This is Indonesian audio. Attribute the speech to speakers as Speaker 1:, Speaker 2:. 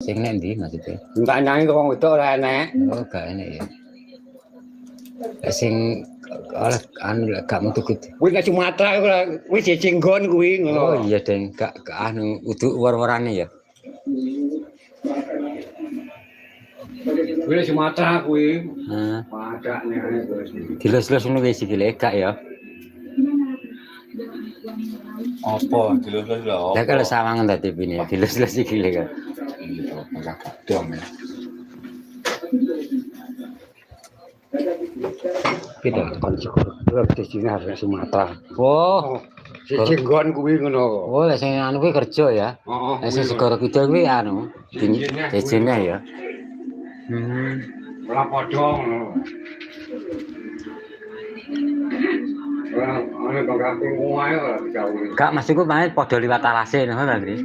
Speaker 1: Sing nek ndi maksudnya?
Speaker 2: Enggak nyanyi kok wong wedok ora enek.
Speaker 1: Oh, gak enak ya. Sing oleh anu gak metu gede.
Speaker 2: Kuwi nek Sumatera kuwi jenggon kuwi ngono.
Speaker 1: Oh iya, Deng. Gak anu udu war-warane ya.
Speaker 2: Kuwi Sumatera kuwi.
Speaker 1: Heeh.
Speaker 2: Padane terus.
Speaker 1: Dilus-lus ngono wis iki lek gak ya.
Speaker 3: Apa dilus-lus lho.
Speaker 1: Lah kalau sawangan tadi pine dilus-lus iki lek.
Speaker 3: Enggak dong ya.
Speaker 1: Kita
Speaker 2: kon Sumatera di sini harus Sumatera.
Speaker 1: oh,
Speaker 2: Jenggon kuwi ngono.
Speaker 1: oh lek sing anu kuwi kerja ya.
Speaker 2: Heeh.
Speaker 1: Lek sing segara kidul kuwi anu, jejene ya.
Speaker 2: Ora padha ngono. Ora kok kampung wae ora digawe.
Speaker 1: Gak maksudku main padha liwat alase ngono ta, Gri?